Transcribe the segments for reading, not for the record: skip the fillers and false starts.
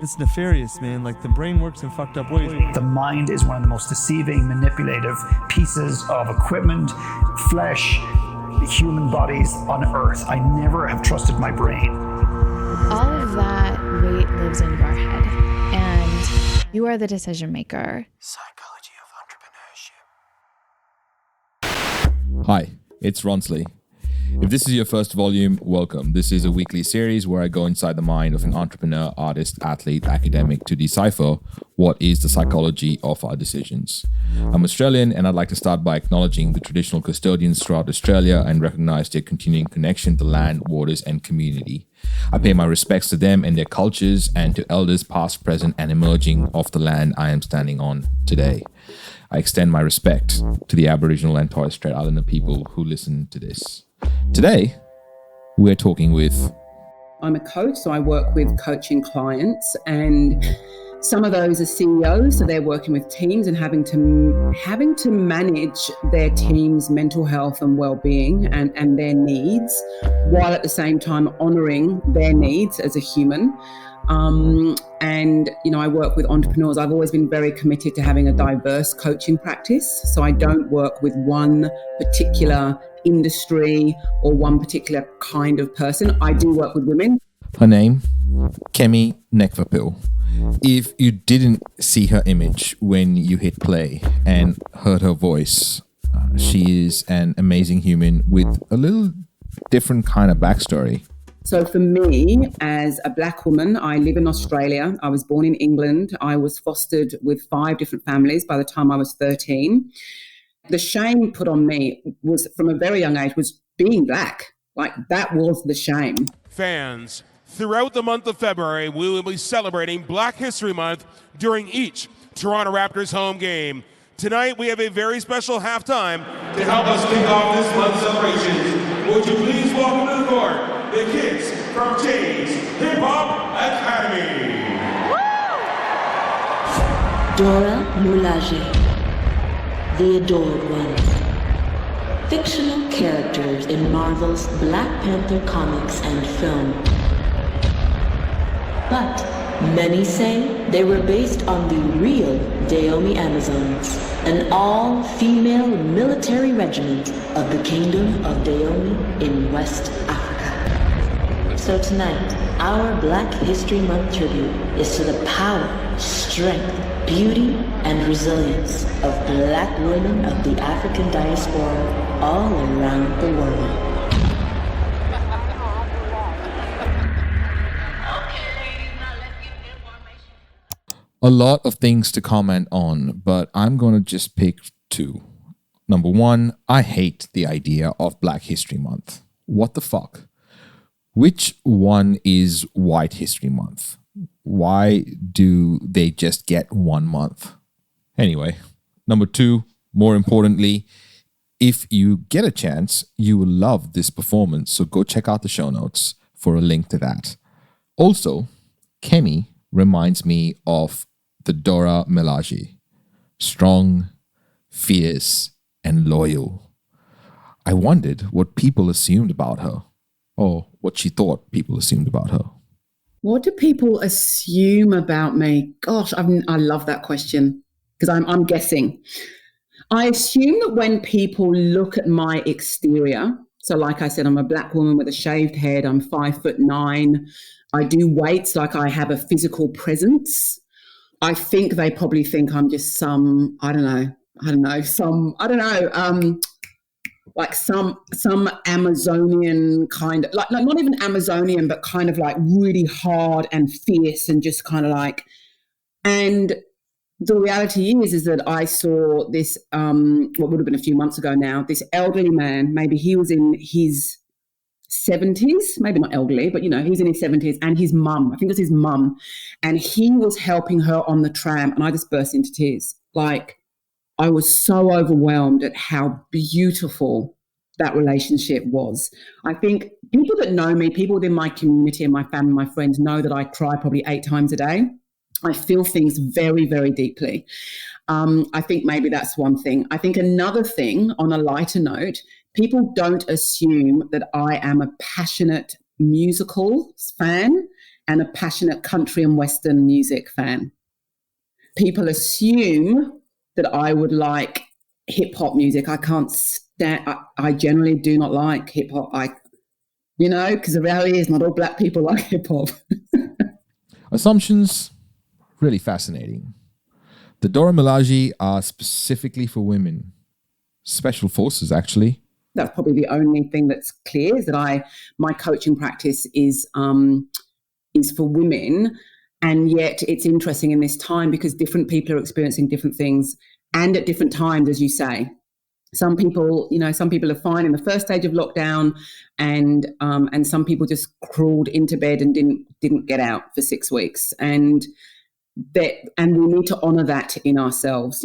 It's nefarious, man. Like, the brain works in fucked up ways. The mind is one of the most deceiving, manipulative pieces of equipment, flesh, human bodies on earth. I never have trusted my brain. All of that weight lives in your head, and you are the decision maker. Psychology of Entrepreneurship. Hi, it's Ronsley. If this is your first volume, welcome. This is a weekly series where I go inside the mind of an entrepreneur, artist, athlete, academic to decipher what is the psychology of our decisions. I'm Australian, and I'd like to start by acknowledging the traditional custodians throughout Australia and recognize their continuing connection to land, waters, and community. I pay my respects to them and their cultures and to elders past, present, and emerging of the land I am standing on today. I extend my respect to the Aboriginal and Torres Strait Islander people who listen to this. Today, we're talking with... I'm a coach, so I work with coaching clients, and some of those are CEOs, so they're working with teams and having to manage their team's mental health and well-being and their needs, while at the same time honouring their needs as a human. And, I work with entrepreneurs. I've always been very committed to having a diverse coaching practice. So I don't work with one particular industry or one particular kind of person. I do work with women. Her name, Kemi Nekvapil. If you didn't see her image when you hit play and heard her voice, she is an amazing human with a little different kind of backstory. So for me, as a Black woman, I live in Australia. I was born in England. I was fostered with 5 different families by the time I was 13. The shame put on me was, from a very young age, was being Black. Like, that was the shame. Fans, throughout the month of February, we will be celebrating Black History Month during each Toronto Raptors home game. Tonight, we have a very special halftime to help us kick off this month's celebrations. Would you please welcome to the court the kids from Jay's Hip Hop Academy. Dora Milaje, the Adored Ones. Fictional characters in Marvel's Black Panther comics and film. But many say they were based on the real Dahomey Amazons, an all-female military regiment of the Kingdom of Dahomey in West Africa. So tonight, our Black History Month tribute is to the power, strength, beauty, and resilience of Black women of the African diaspora all around the world. A lot of things to comment on, but I'm going to just pick 2. Number 1, I hate the idea of Black History Month. What the fuck? Which one is White History Month? Why do they just get 1 month? Anyway, number 2, more importantly, if you get a chance, you will love this performance, so go check out the show notes for a link to that. Also, Kemi reminds me of the Dora Milaje. Strong, fierce, and loyal. I wondered what people assumed about her, or what she thought people assumed about her. What do people assume about me? Gosh, I love that question, because I'm guessing. I assume that when people look at my exterior, so like I said, I'm a Black woman with a shaved head, I'm 5'9", I do weights, like I have a physical presence. I think they probably think I'm just some Amazonian kind of, like not even Amazonian, but kind of like really hard and fierce and just kind of like, and the reality is that I saw this, what would have been a few months ago now, this elderly man, maybe he was in his 70s, maybe not elderly, but he was in his 70s, and his mum, I think it was his mum, and he was helping her on the tram, and I just burst into tears. Like, I was so overwhelmed at how beautiful that relationship was. I think people that know me, people within my community and my family, my friends, know that I cry probably 8 times a day. I feel things very, very deeply. I think maybe that's one thing. I think another thing, on a lighter note, people don't assume that I am a passionate musical fan and a passionate country and Western music fan. People assume that I would like hip hop music. I can't stand, I generally do not like hip hop. Because the reality is not all Black people like hip hop. Assumptions, really fascinating. The Dora Milaje are specifically for women. Special forces, actually. That's probably the only thing that's clear, is that my coaching practice is for women. And yet it's interesting in this time because different people are experiencing different things and at different times, as you say. Some people are fine in the first stage of lockdown, and some people just crawled into bed and didn't get out for 6 weeks. And we need to honor that in ourselves.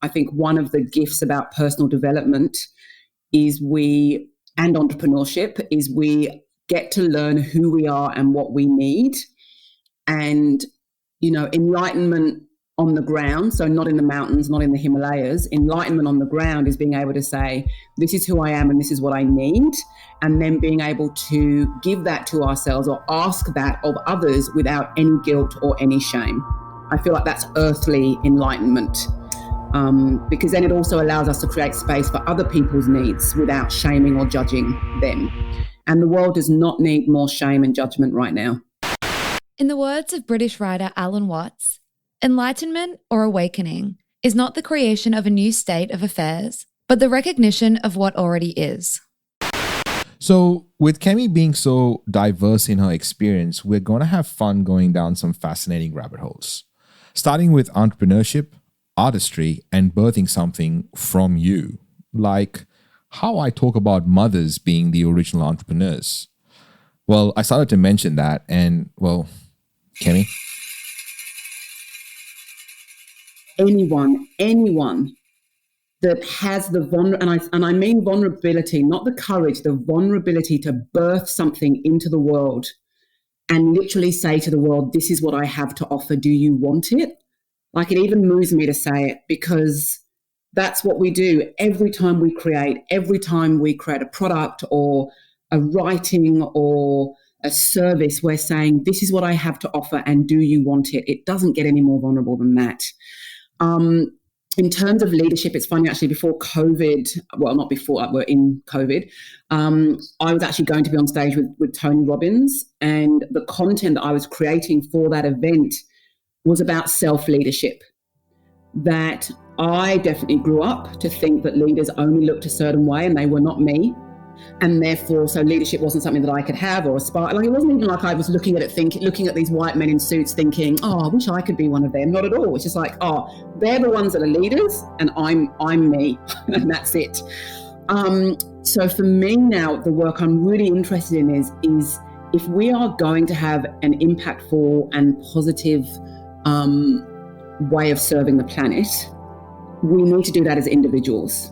I think one of the gifts about personal development and entrepreneurship is we get to learn who we are and what we need. And, enlightenment on the ground, so not in the mountains, not in the Himalayas, enlightenment on the ground is being able to say, this is who I am and this is what I need. And then being able to give that to ourselves or ask that of others without any guilt or any shame. I feel like that's earthly enlightenment, because then it also allows us to create space for other people's needs without shaming or judging them. And the world does not need more shame and judgment right now. In the words of British writer Alan Watts, enlightenment or awakening is not the creation of a new state of affairs, but the recognition of what already is. So with Kemi being so diverse in her experience, we're going to have fun going down some fascinating rabbit holes, starting with entrepreneurship, artistry, and birthing something from you, like how I talk about mothers being the original entrepreneurs. Well, I started to mention that, and well, Kemi? Anyone that has the and I mean vulnerability, not the courage, the vulnerability to birth something into the world and literally say to the world, this is what I have to offer. Do you want it? Like, it even moves me to say it, because that's what we do every time we create a product or a writing or a service. We're saying, this is what I have to offer, and do you want it? It doesn't get any more vulnerable than that. In terms of leadership, it's funny, actually, before COVID, well, not before, we're in COVID, I was actually going to be on stage with Tony Robbins, and the content that I was creating for that event was about self-leadership. That I definitely grew up to think that leaders only looked a certain way and they were not me. And therefore, so leadership wasn't something that I could have or aspire. Like, it wasn't even like I was looking at these white men in suits thinking, oh, I wish I could be one of them. Not at all. It's just like, oh, they're the ones that are leaders and I'm me and that's it. So for me now, the work I'm really interested in is if we are going to have an impactful and positive way of serving the planet, we need to do that as individuals.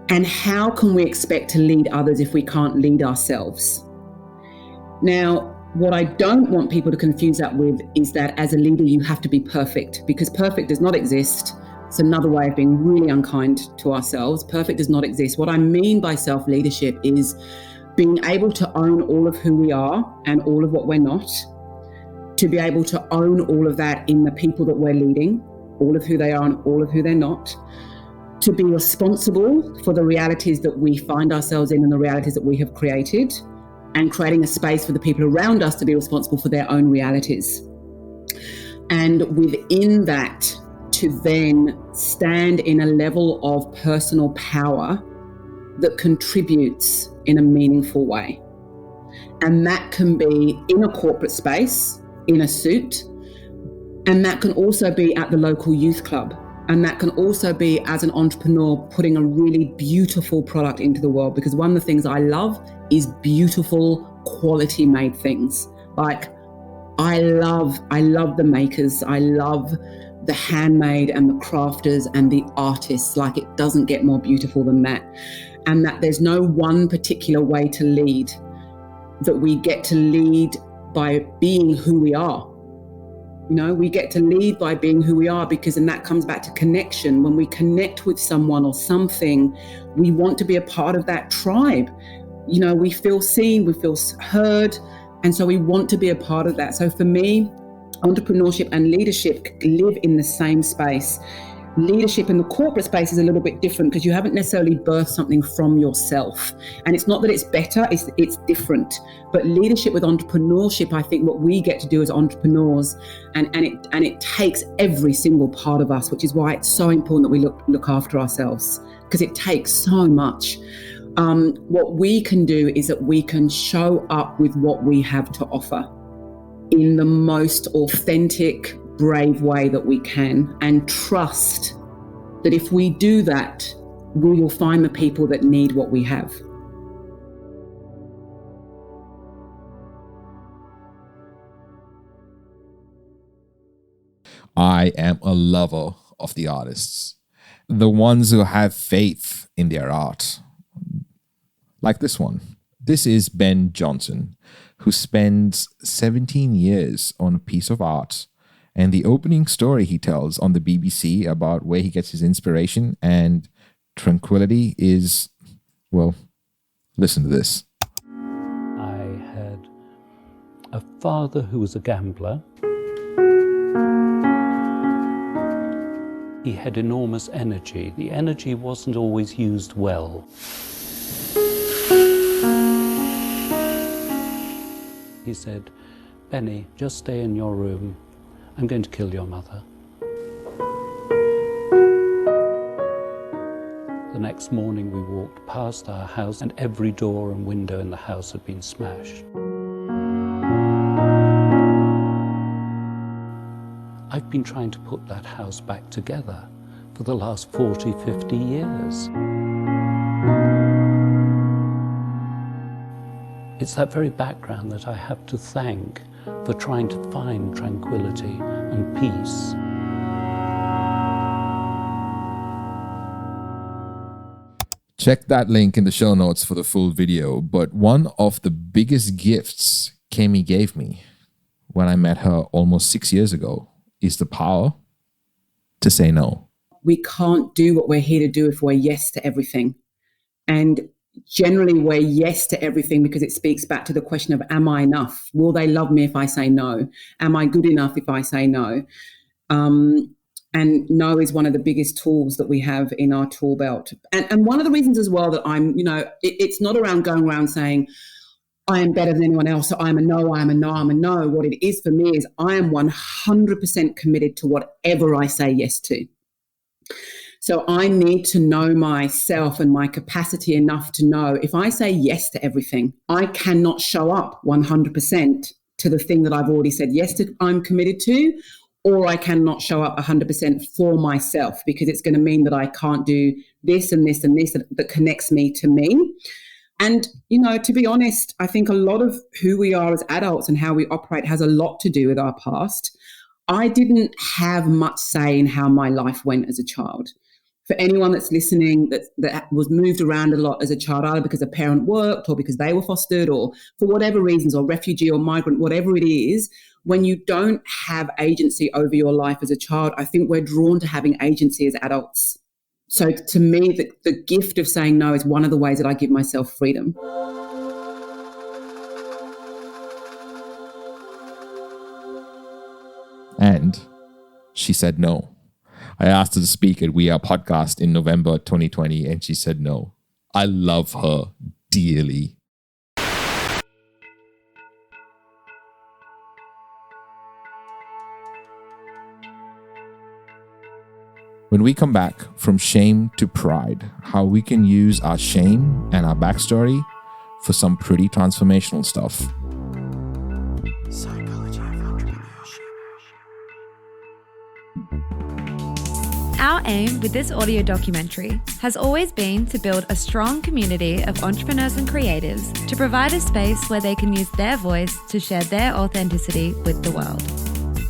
And how can we expect to lead others if we can't lead ourselves? Now, what I don't want people to confuse that with is that as a leader, you have to be perfect, because perfect does not exist. It's another way of being really unkind to ourselves. Perfect does not exist. What I mean by self-leadership is being able to own all of who we are and all of what we're not, to be able to own all of that in the people that we're leading, all of who they are and all of who they're not, to be responsible for the realities that we find ourselves in and the realities that we have created, and creating a space for the people around us to be responsible for their own realities. And within that, to then stand in a level of personal power that contributes in a meaningful way. And that can be in a corporate space, in a suit, and that can also be at the local youth club. And that can also be as an entrepreneur putting a really beautiful product into the world, because one of the things I love is beautiful, quality made things. Like, I love the makers. I love the handmade and the crafters and the artists. Like, it doesn't get more beautiful than that. And that there's no one particular way to lead, that we get to lead by being who we are. You know, we get to lead by being who we are, because, and that comes back to connection. When we connect with someone or something, we want to be a part of that tribe. You know, we feel seen, we feel heard, And so we want to be a part of that. So for me, entrepreneurship and leadership live in the same space. Leadership in the corporate space is a little bit different because you haven't necessarily birthed something from yourself. And it's not that it's better, it's different. But leadership with entrepreneurship, I think what we get to do as entrepreneurs, and it takes every single part of us, which is why it's so important that we look after ourselves, because it takes so much. What we can do is that we can show up with what we have to offer in the most authentic, brave way that we can, and trust that if we do that, we will find the people that need what we have. I am a lover of the artists, the ones who have faith in their art. Like this one. This is Ben Johnson, who spends 17 years on a piece of art, and the opening story he tells on the BBC about where he gets his inspiration and tranquility is, well, listen to this. I had a father who was a gambler. He had enormous energy. The energy wasn't always used well. He said, "Benny, just stay in your room. I'm going to kill your mother." The next morning we walked past our house and every door and window in the house had been smashed. I've been trying to put that house back together for the last 40, 50 years. It's that very background that I have to thank for trying to find tranquility and peace. Check that link in the show notes for the full video. But one of the biggest gifts Kemi gave me when I met her almost 6 years ago is the power to say no. We can't do what we're here to do if we're yes to everything. And generally we're yes to everything because it speaks back to the question of, am I enough? Will they love me if I say no? Am I good enough if I say no? And no is one of the biggest tools that we have in our tool belt. And one of the reasons as well that I'm, it's not around going around saying, I am better than anyone else. So I'm a no, I'm a no, I'm a no. What it is for me is I am 100% committed to whatever I say yes to. So I need to know myself and my capacity enough to know if I say yes to everything, I cannot show up 100% to the thing that I've already said yes to, I'm committed to, or I cannot show up 100% for myself because it's going to mean that I can't do this and this and this that connects me to me. And, to be honest, I think a lot of who we are as adults and how we operate has a lot to do with our past. I didn't have much say in how my life went as a child. For anyone that's listening that was moved around a lot as a child, either because a parent worked or because they were fostered or for whatever reasons, or refugee or migrant, whatever it is, when you don't have agency over your life as a child, I think we're drawn to having agency as adults. So to me, the gift of saying no is one of the ways that I give myself freedom. And she said no. I asked her to speak at We Are Podcast in November 2020, and she said no. I love her dearly. When we come back from shame to pride, how we can use our shame and our backstory for some pretty transformational stuff. Psychology of Entrepreneurship. Our aim with this audio documentary has always been to build a strong community of entrepreneurs and creatives to provide a space where they can use their voice to share their authenticity with the world.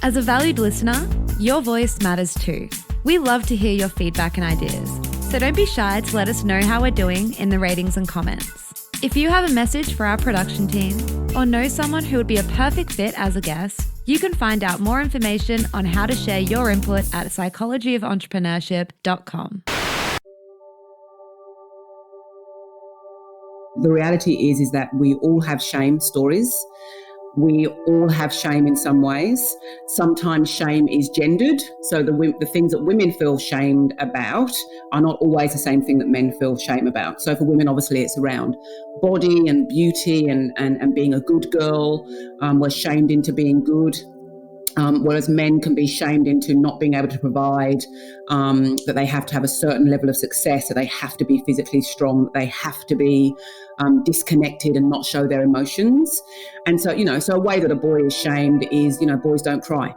As a valued listener, your voice matters too. We love to hear your feedback and ideas, so don't be shy to let us know how we're doing in the ratings and comments. If you have a message for our production team or know someone who would be a perfect fit as a guest, you can find out more information on how to share your input at psychologyofentrepreneurship.com. The reality is that we all have shame stories. We all have shame in some ways. Sometimes shame is gendered. So the things that women feel shamed about are not always the same thing that men feel shame about. So for women, obviously, it's around body and beauty and being a good girl. We're shamed into being good. Whereas men can be shamed into not being able to provide, that they have to have a certain level of success, that they have to be physically strong, that they have to be disconnected and not show their emotions. And so, so a way that a boy is shamed is, boys don't cry.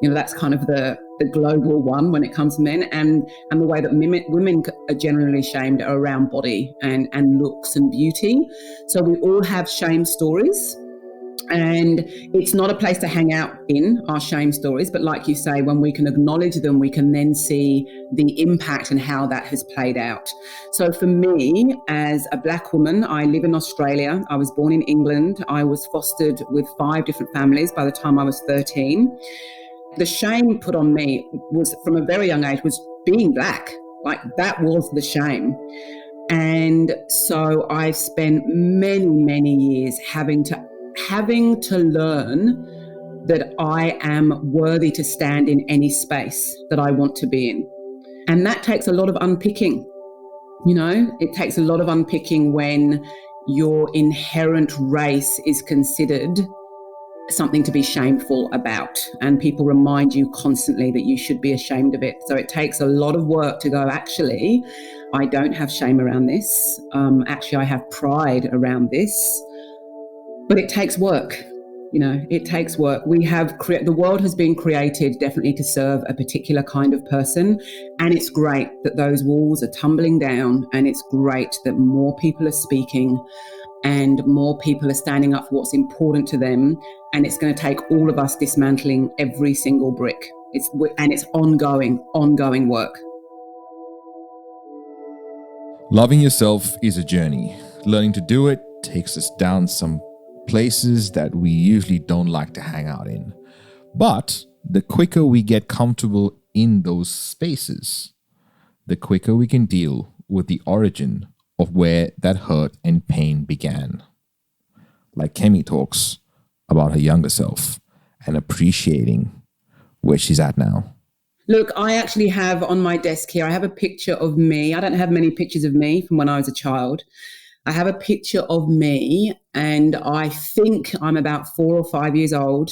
That's kind of the global one when it comes to men. And the way that women are generally shamed are around body and looks and beauty. So we all have shame stories. And it's not a place to hang out in, our shame stories, but like you say, when we can acknowledge them, we can then see the impact and how that has played out. So for me, as a Black woman, I live in Australia. I was born in England. I was fostered with 5 different families by the time I was 13. The shame put on me was, from a very young age, was being Black. Like, that was the shame. And so I spent many, many years having to learn that I am worthy to stand in any space that I want to be in. And that takes a lot of unpicking. It takes a lot of unpicking when your inherent race is considered something to be shameful about, and people remind you constantly that you should be ashamed of it. So it takes a lot of work to go, actually, I don't have shame around this. Actually, I have pride around this. But it takes work. It takes work. The world has been created definitely to serve a particular kind of person. And it's great that those walls are tumbling down, and it's great that more people are speaking and more people are standing up for what's important to them. And it's going to take all of us dismantling every single brick. It's ongoing work. Loving yourself is a journey. Learning to do it takes us down some places that we usually don't like to hang out in. But the quicker we get comfortable in those spaces, the quicker we can deal with the origin of where that hurt and pain began. Like Kemi talks about her younger self and appreciating where she's at now. Look, I actually have on my desk here, I have a picture of me. I don't have many pictures of me from when I was a child. I have a picture of me, and I think I'm about 4 or 5 years old,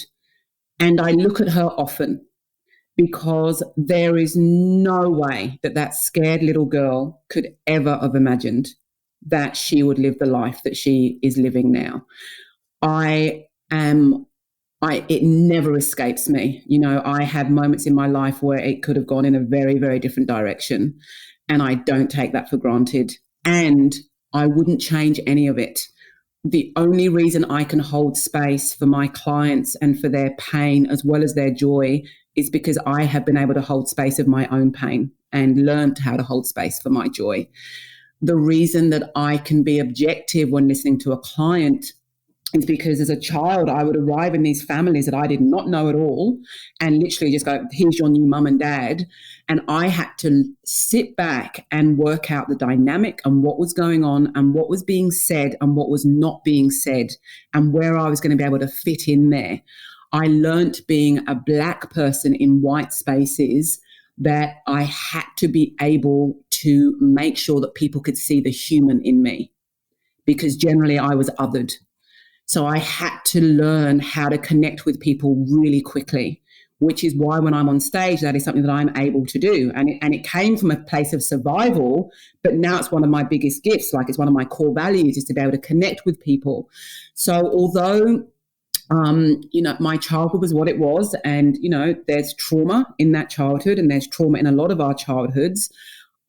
and I look at her often because there is no way that scared little girl could ever have imagined that she would live the life that she is living now. It never escapes me. I had moments in my life where it could have gone in a very, very different direction, and I don't take that for granted. And I wouldn't change any of it. The only reason I can hold space for my clients and for their pain as well as their joy is because I have been able to hold space of my own pain and learned how to hold space for my joy. The reason that I can be objective when listening to a client is because as a child, I would arrive in these families that I did not know at all and literally just go, here's your new mum and dad. And I had to sit back and work out the dynamic and what was going on and what was being said and what was not being said and where I was going to be able to fit in there. I learnt being a Black person in white spaces that I had to be able to make sure that people could see the human in me, because generally I was othered. So I had to learn how to connect with people really quickly, which is why when I'm on stage, that is something that I'm able to do. And it came from a place of survival, but now it's one of my biggest gifts. Like, it's one of my core values, is to be able to connect with people. So although, my childhood was what it was, and, there's trauma in that childhood and there's trauma in a lot of our childhoods,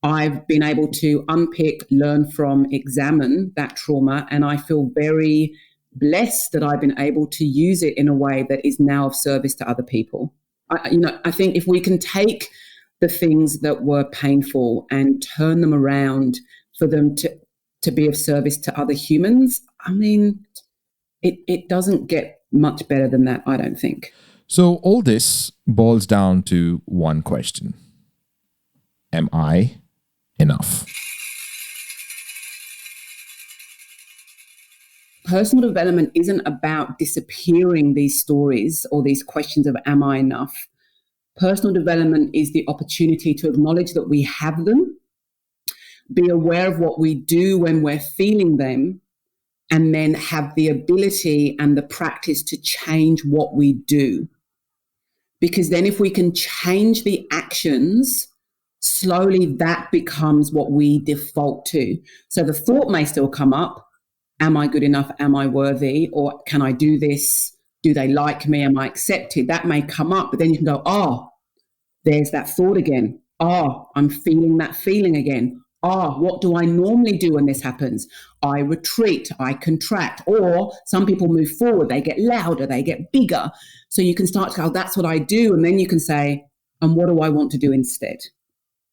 I've been able to unpick, learn from, examine that trauma. And I feel very blessed that I've been able to use it in a way that is now of service to other people. I think if we can take the things that were painful and turn them around for them to be of service to other humans, it doesn't get much better than that, I don't think. So all this boils down to one question. Am I enough? personal development isn't about disappearing these stories or these questions of am I enough? Personal development is the opportunity to acknowledge that we have them, be aware of what we do when we're feeling them, and then have the ability and the practice to change what we do. Because then if we can change the actions, slowly that becomes what we default to. So the thought may still come up, am I good enough? Am I worthy? Or can I do this? Do they like me? Am I accepted? That may come up, but then you can go, oh, there's that thought again. Oh, I'm feeling that feeling again. Oh, what do I normally do when this happens? I retreat, I contract, or some people move forward, they get louder, they get bigger. So you can start to go, that's what I do. And then you can say, and what do I want to do instead?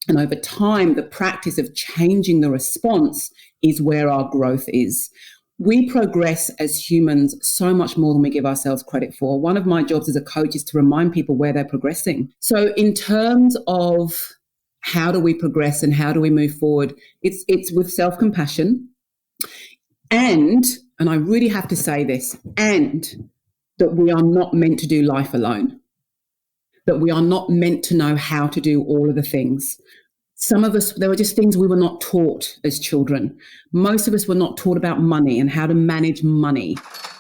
And over time, the practice of changing the response is where our growth is. We progress as humans so much more than we give ourselves credit for. One of my jobs as a coach is to remind people where they're progressing. So in terms of how do we progress and how do we move forward, it's with self-compassion. And I really have to say this, and that we are not meant to do life alone, that we are not meant to know how to do all of the things. Some of us, there were just things we were not taught as children. Most of us were not taught about money and how to manage money.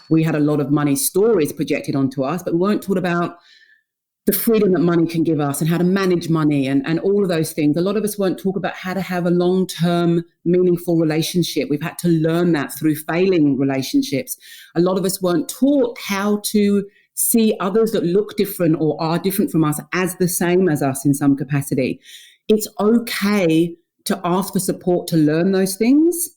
We had a lot of money stories projected onto us, but we weren't taught about the freedom that money can give us and how to manage money and all of those things. A lot of us weren't taught about how to have a long-term, meaningful relationship. We've had to learn that through failing relationships. A lot of us weren't taught how to see others that look different or are different from us as the same as us in some capacity. It's okay to ask for support to learn those things.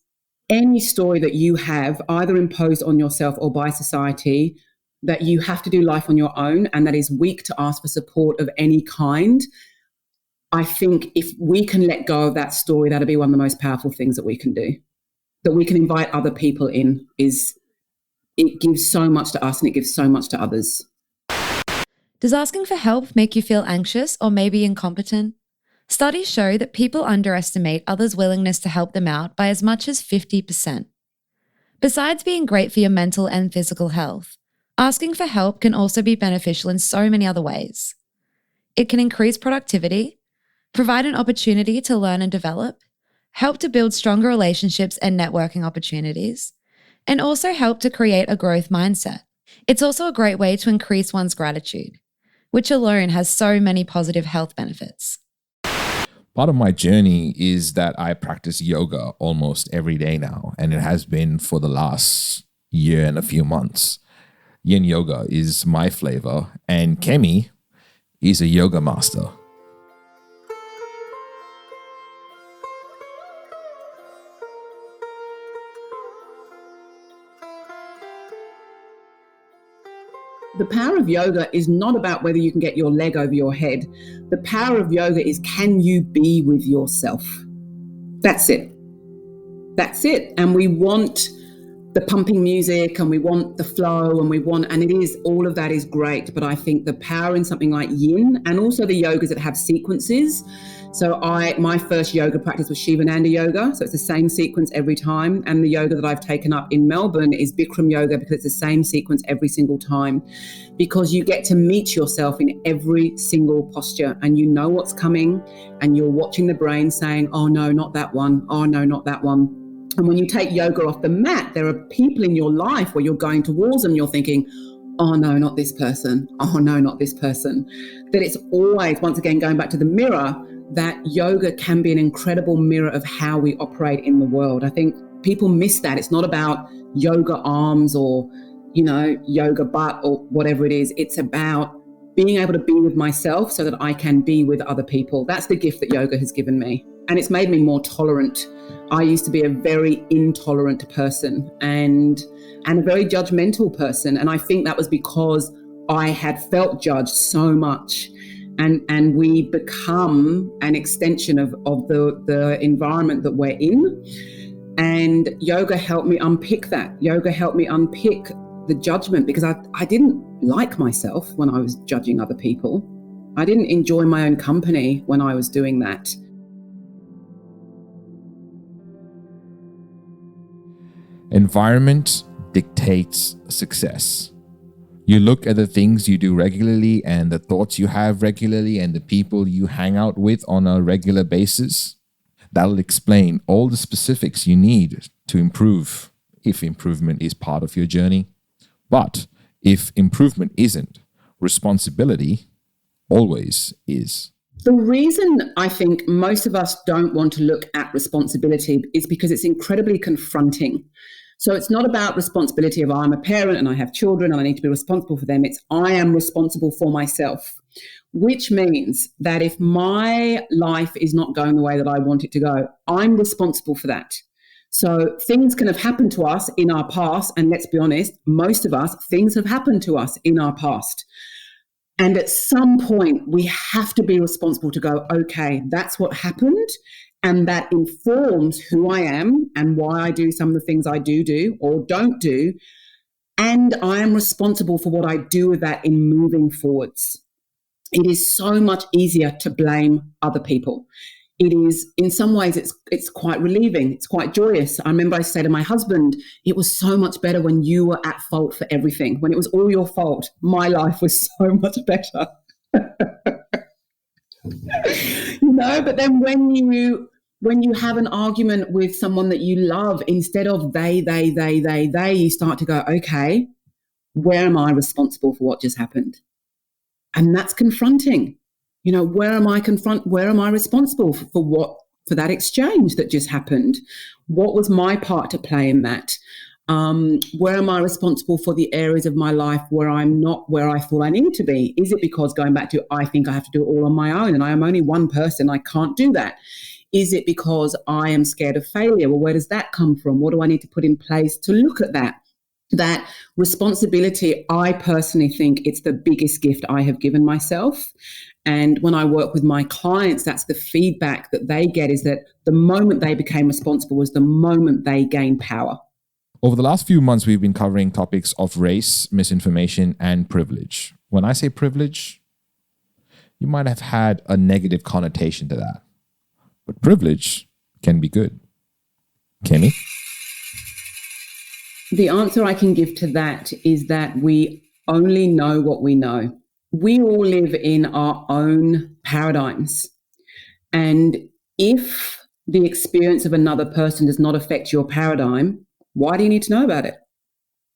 Any story that you have either imposed on yourself or by society that you have to do life on your own and that is weak to ask for support of any kind, I think if we can let go of that story, that'll be one of the most powerful things that we can do, that we can invite other people in. It gives so much to us and it gives so much to others. Does asking for help make you feel anxious or maybe incompetent? Studies show that people underestimate others' willingness to help them out by as much as 50%. Besides being great for your mental and physical health, asking for help can also be beneficial in so many other ways. It can increase productivity, provide an opportunity to learn and develop, help to build stronger relationships and networking opportunities, and also help to create a growth mindset. It's also a great way to increase one's gratitude, which alone has so many positive health benefits. Part of my journey is that I practice yoga almost every day now, and it has been for the last year and a few months. Yin yoga is my flavor, and Kemi is a yoga master. The power of yoga is not about whether you can get your leg over your head. The power of yoga is, can you be with yourself? That's it. That's it. And we want the pumping music and we want the flow and it is, all of that is great. But I think the power in something like yin and also the yogas that have sequences. So my first yoga practice was Shivananda yoga. So it's the same sequence every time. And the yoga that I've taken up in Melbourne is Bikram yoga because it's the same sequence every single time, because you get to meet yourself in every single posture and you know what's coming and you're watching the brain saying, oh no, not that one. Oh no, not that one. And when you take yoga off the mat, there are people in your life where you're going towards them, you're thinking, oh no, not this person. Oh no, not this person. That it's always, once again, going back to the mirror, that yoga can be an incredible mirror of how we operate in the world. I think people miss that. It's not about yoga arms or, yoga butt or whatever it is. It's about being able to be with myself so that I can be with other people. That's the gift that yoga has given me. And it's made me more tolerant. I used to be a very intolerant person and a very judgmental person. And I think that was because I had felt judged so much. And we become an extension of the environment that we're in. And yoga helped me unpick that. Yoga helped me unpick the judgment because I didn't like myself when I was judging other people. I didn't enjoy my own company when I was doing that. Environment dictates success. You look at the things you do regularly and the thoughts you have regularly and the people you hang out with on a regular basis. That'll explain all the specifics you need to improve, if improvement is part of your journey. But if improvement isn't, responsibility always is. The reason I think most of us don't want to look at responsibility is because it's incredibly confronting. So it's not about responsibility of I'm a parent and I have children and I need to be responsible for them. It's I am responsible for myself, which means that if my life is not going the way that I want it to go, I'm responsible for that. So things can have happened to us in our past. And let's be honest, most of us, things have happened to us in our past. And at some point, we have to be responsible to go, okay, that's what happened. And that informs who I am and why I do some of the things I do or don't do. And I am responsible for what I do with that in moving forwards. It is so much easier to blame other people. It is, in some ways, it's quite relieving. It's quite joyous. I remember I said to my husband, it was so much better when you were at fault for everything. When it was all your fault, my life was so much better. But then when you have an argument with someone that you love, instead of they, you start to go, okay, where am I responsible for what just happened? And that's confronting. Where am I responsible for that exchange that just happened? What was my part to play in that? Where am I responsible for the areas of my life where I'm not where I thought I needed to be? Is it because going back to, I think I have to do it all on my own and I am only one person, I can't do that? Is it because I am scared of failure? Well, where does that come from? What do I need to put in place to look at that? That responsibility, I personally think it's the biggest gift I have given myself. And when I work with my clients, that's the feedback that they get, is that the moment they became responsible was the moment they gained power. Over the last few months, we've been covering topics of race, misinformation, and privilege. When I say privilege, you might have had a negative connotation to that. But privilege can be good. Kemi? The answer I can give to that is that we only know what we know. We all live in our own paradigms. And if the experience of another person does not affect your paradigm, why do you need to know about it?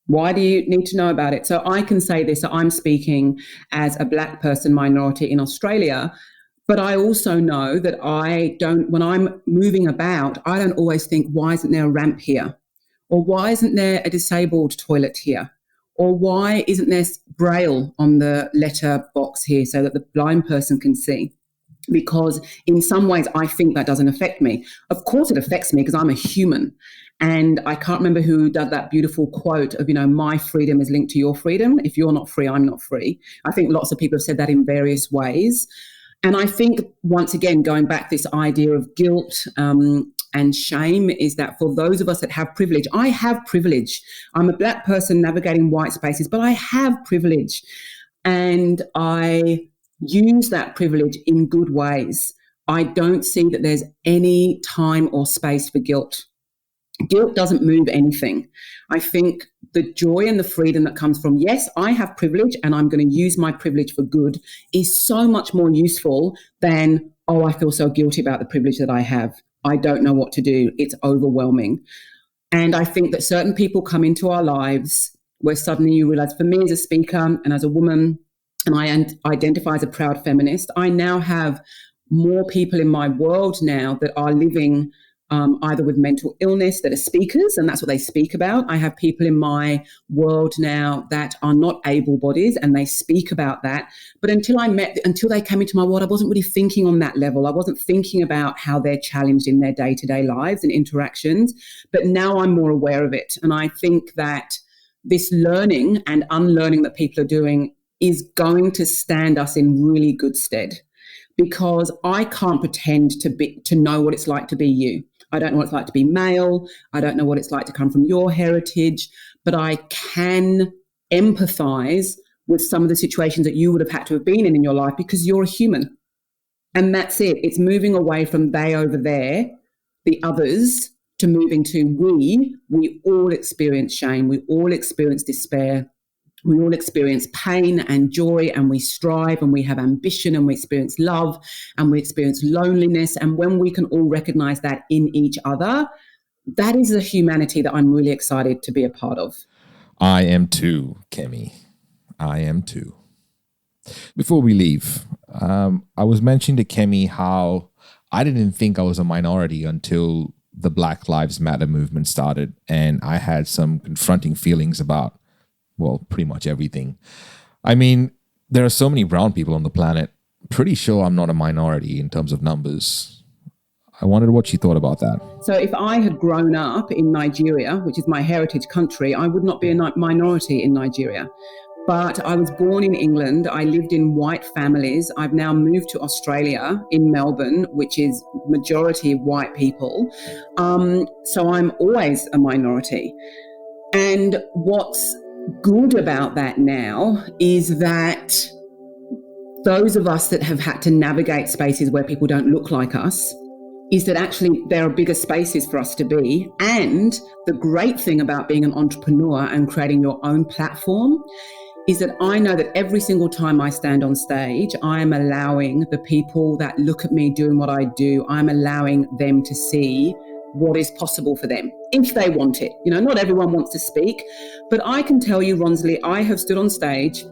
Why do you need to know about it? So I can say this, so I'm speaking as a Black person minority in Australia, but I also know that when I'm moving about, I don't always think, why isn't there a ramp here? Or why isn't there a disabled toilet here? Or why isn't there braille on the letter box here so that the blind person can see? Because in some ways, I think that doesn't affect me. Of course it affects me because I'm a human. And I can't remember who did that beautiful quote of, my freedom is linked to your freedom. If you're not free, I'm not free. I think lots of people have said that in various ways. And I think, once again, going back this idea of guilt and shame is that for those of us that have privilege, I have privilege. I'm a Black person navigating white spaces, but I have privilege. And I use that privilege in good ways. I don't see that there's any time or space for guilt. Guilt doesn't move anything. I think the joy and the freedom that comes from, yes, I have privilege and I'm going to use my privilege for good, is so much more useful than, oh, I feel so guilty about the privilege that I have. I don't know what to do. It's overwhelming. And I think that certain people come into our lives where suddenly you realize, for me as a speaker and as a woman, and I identify as a proud feminist, I now have more people in my world now that are living either with mental illness that are speakers, and that's what they speak about. I have people in my world now that are not able-bodied and they speak about that. But until they came into my world, I wasn't really thinking on that level. I wasn't thinking about how they're challenged in their day-to-day lives and interactions. But now I'm more aware of it. And I think that this learning and unlearning that people are doing is going to stand us in really good stead, because I can't pretend to know what it's like to be you. I don't know what it's like to be male. I don't know what it's like to come from your heritage, but I can empathize with some of the situations that you would have had to have been in your life, because you're a human. And that's it. It's moving away from they over there, the others, to moving to we all experience shame, we all experience despair, we all experience pain and joy, and we strive and we have ambition and we experience love and we experience loneliness. And when we can all recognize that in each other, that is a humanity that I'm really excited to be a part of. I am too, Kemi. I am too. Before we leave, I was mentioning to Kemi how I didn't think I was a minority until the Black Lives Matter movement started, and I had some confronting feelings about, well, pretty much everything. I mean, there are so many brown people on the planet. Pretty sure I'm not a minority in terms of numbers. I wondered what she thought about that. So if I had grown up in Nigeria, which is my heritage country, I would not be a minority in Nigeria. But I was born in England. I lived in white families. I've now moved to Australia in Melbourne, which is majority of white people. So I'm always a minority. And what's good about that now is that those of us that have had to navigate spaces where people don't look like us, is that actually there are bigger spaces for us to be. And the great thing about being an entrepreneur and creating your own platform is that I know that every single time I stand on stage, I am allowing the people that look at me doing what I do, I'm allowing them to see what is possible for them if they want it. You know, not everyone wants to speak, but I can tell you, Ronsley, I have stood on stage,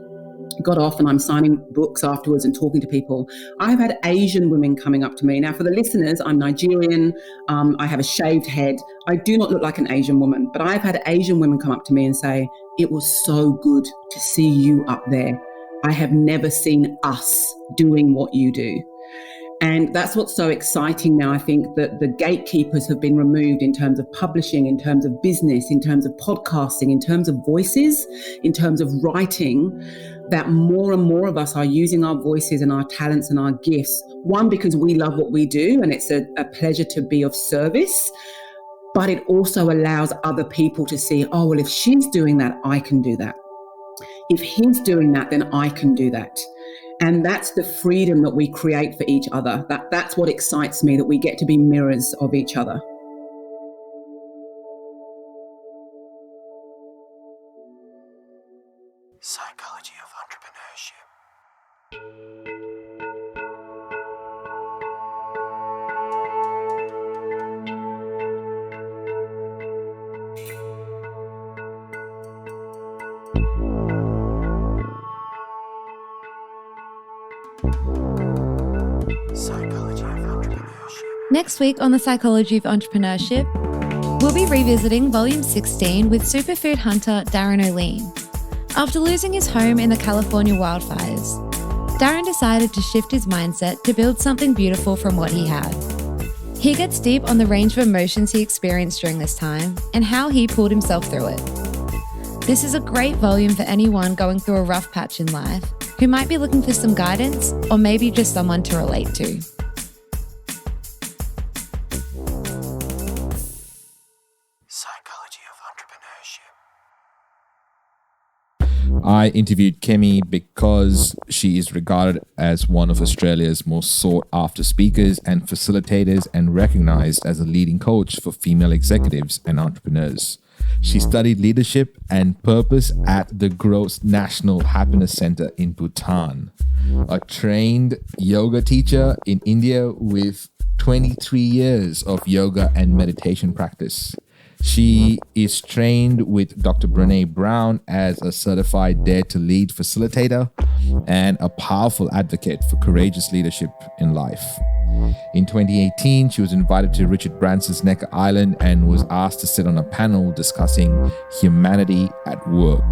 got off, and I'm signing books afterwards and talking to people. I've had Asian women coming up to me. Now, for the listeners, I'm Nigerian. I have a shaved head. I do not look like an Asian woman, but I've had Asian women come up to me and say, "It was so good to see you up there. I have never seen us doing what you do." And that's what's so exciting now. I think that the gatekeepers have been removed in terms of publishing, in terms of business, in terms of podcasting, in terms of voices, in terms of writing, that more and more of us are using our voices and our talents and our gifts. One, because we love what we do and it's a pleasure to be of service, but it also allows other people to see, oh, well, if she's doing that, I can do that. If he's doing that, then I can do that. And that's the freedom that we create for each other. That's what excites me, that we get to be mirrors of each other. Psychology of entrepreneurship. Psychology of entrepreneurship. Next week on the Psychology of Entrepreneurship, we'll be revisiting Volume 16 with superfood hunter Darren O'Lean. After losing his home in the California wildfires, Darren decided to shift his mindset to build something beautiful from what he had. He gets deep on the range of emotions he experienced during this time and how he pulled himself through it. This is a great volume for anyone going through a rough patch in life who might be looking for some guidance or maybe just someone to relate to. Psychology of entrepreneurship. I interviewed Kemi because she is regarded as one of Australia's most sought-after speakers and facilitators, and recognized as a leading coach for female executives and entrepreneurs. She studied leadership and purpose at the Gross National Happiness Center in Bhutan, a trained yoga teacher in India with 23 years of yoga and meditation practice. She is trained with Dr. Brené Brown as a certified Dare to Lead facilitator and a powerful advocate for courageous leadership in life. In 2018, she was invited to Richard Branson's Necker Island and was asked to sit on a panel discussing humanity at work.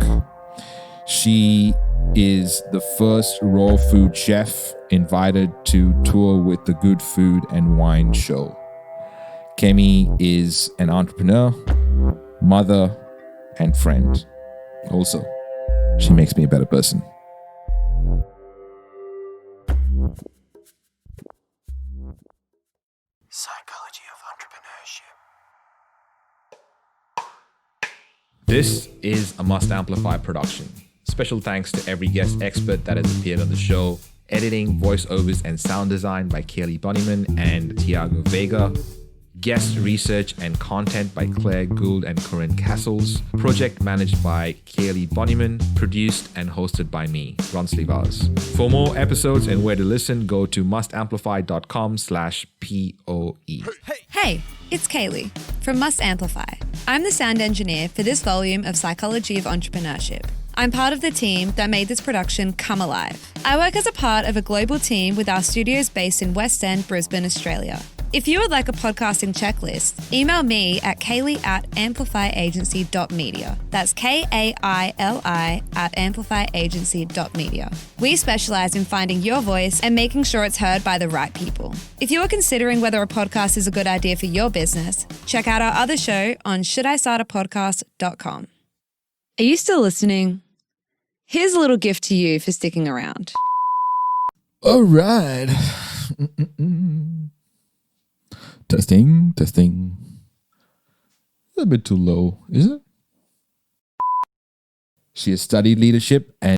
She is the first raw food chef invited to tour with the Good Food and Wine Show. Kemi is an entrepreneur, mother, and friend. Also, she makes me a better person. Psychology of entrepreneurship. This is a Must Amplify production. Special thanks to every guest expert that has appeared on the show. Editing, voiceovers, and sound design by Kaylee Bunnyman and Tiago Vega. Guest research and content by Claire Gould and Corinne Castles. Project managed by Kaylee Bonnyman. Produced and hosted by me, Ronsley Vaz. For more episodes and where to listen, go to mustamplify.com/POE. Hey, it's Kaylee from Must Amplify. I'm the sound engineer for this volume of Psychology of Entrepreneurship. I'm part of the team that made this production come alive. I work as a part of a global team with our studios based in West End, Brisbane, Australia. If you would like a podcasting checklist, email me at kaylee@amplifyagency.media. That's KAILI@amplifyagency.media. We specialize in finding your voice and making sure it's heard by the right people. If you are considering whether a podcast is a good idea for your business, check out our other show on shouldistartapodcast.com. Are you still listening? Here's a little gift to you for sticking around. All right. Testing. A bit too low, is it? She has studied leadership and